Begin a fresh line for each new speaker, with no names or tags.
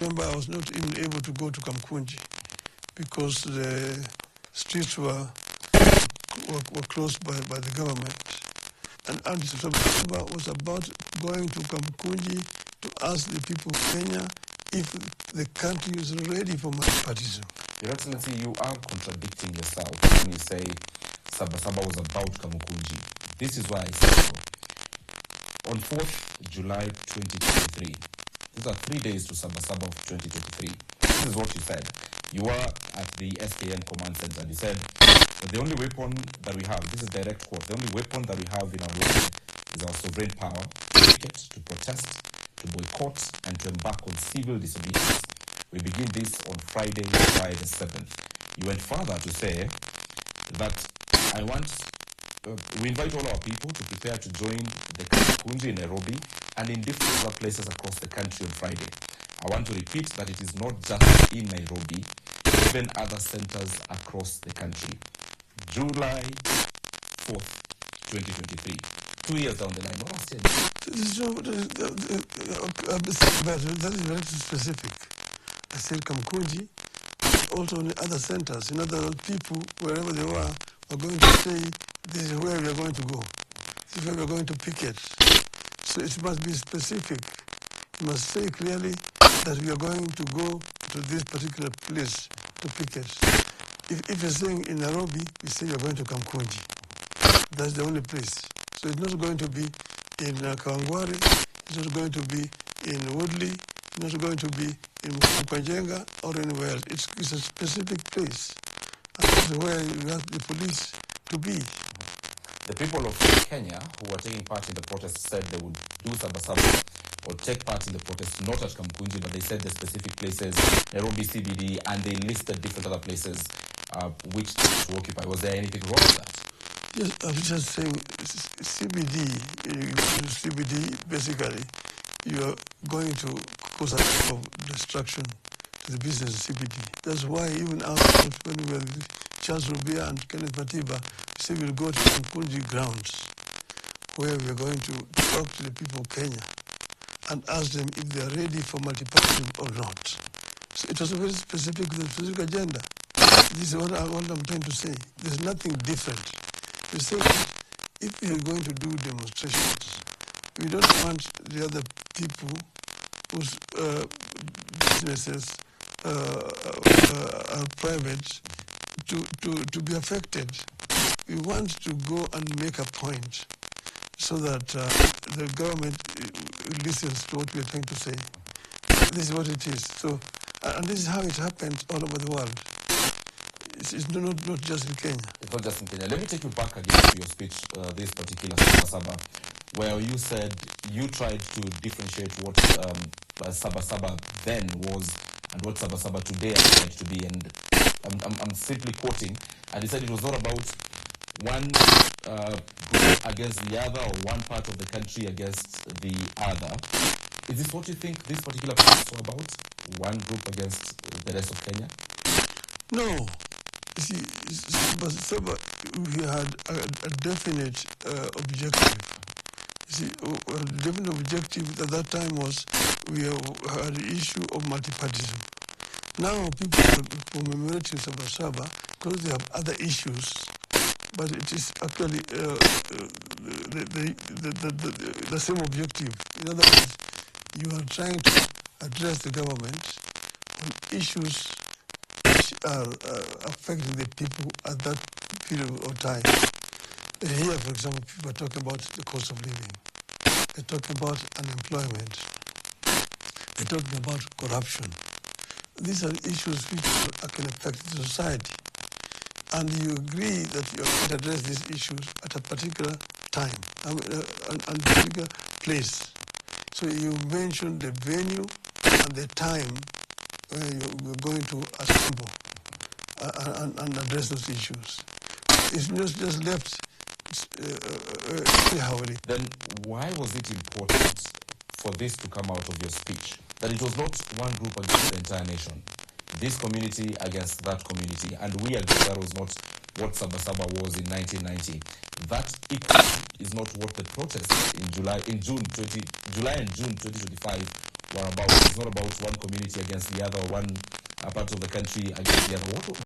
Remember, I was not even able to go to Kamkunji because the streets were closed by the government. And Saba Saba was about going to Kamkunji to ask the people of Kenya if the country is ready for multipartyism.
Your Excellency, you are contradicting yourself when you say Saba Saba was about Kamkunji. This is why I say so. On 4th July 2023, these are 3 days to Saba Saba of 2023. This is what you said. You were at the SKN command center and you said that the only weapon that we have, this is direct quote, the only weapon that we have in our land is our sovereign power to picket, to protest, to boycott, and to embark on civil disobedience. We begin this on Friday, July the 7th. You went further to say that we invite all our people to prepare to join the Kamkunji in Nairobi and in different other places across the country on Friday. I want to repeat that it is not just in Nairobi, even other centers across the country. July 4th, 2023. 2 years down the line. What else changed?
That is very specific. I said Kamkunji, also in other centers, in other people, wherever they were going to say, this is where we are going to go. This is where we are going to picket. So it must be specific. You must say clearly that we are going to go to this particular place to picket. If you're saying in Nairobi, we say you're going to Kamkunji. That's the only place. So it's not going to be in Kawangware, it's not going to be in Woodley, it's not going to be in Mkwanjenga or anywhere else. It's a specific place. And that's where you have the police to be.
The people of Kenya who were taking part in the protest said they would do Saba Saba or take part in the protest, not at Kamkunji, but they said the specific places, Nairobi CBD, and they listed different other places which to occupy. Was there anything wrong with that?
Yes, I was just saying CBD, basically, you are going to cause a lot of destruction to the business of CBD. That's why even after when we were with Charles Rubia and Kenneth Matiba, we said we'll go to Kamkunji grounds, where we are going to talk to the people of Kenya and ask them if they are ready for multipartyism or not. So it was a very specific agenda. This is what I'm trying to say. There's nothing different. We say if we are going to do demonstrations, we don't want the other people whose businesses are private to be affected. We want to go and make a point so that the government listens to what we are trying to say. This is what it is. So, and this is how it happens all over the world. It's not just in Kenya.
It's not just in Kenya. Let me take you back again to your speech, this particular Saba Saba, where you said you tried to differentiate what Saba Saba then was and what Saba Saba today is going to be. And I'm simply quoting, and he said it was not about one group against the other or one part of the country against the other. Is this what you think this particular piece was about? One group against the rest of Kenya?
No. You see, Saba, we had a definite objective. You see, a definite objective at that time was we had the issue of multipartyism. Now people are commemorating Saba Saba because they have other issues, but it is actually the same objective. In other words, you are trying to address the government on issues which are affecting the people at that period of time. Here, for example, people are talking about the cost of living. They're talking about unemployment. They're talking about corruption. These are issues which can affect the society. And you agree that you are going to address these issues at a particular time and a particular place. So you mentioned the venue and the time where you're going to assemble and address those issues. It's just left however.
Then why was it important for this to come out of your speech? That it was not one group against the entire nation. This community against that community. And we agree that was not what Saba Saba was in 1990. That equally is not what the protests in July and June 2025 were about. It's not about one community against the other or one part of the country against the other.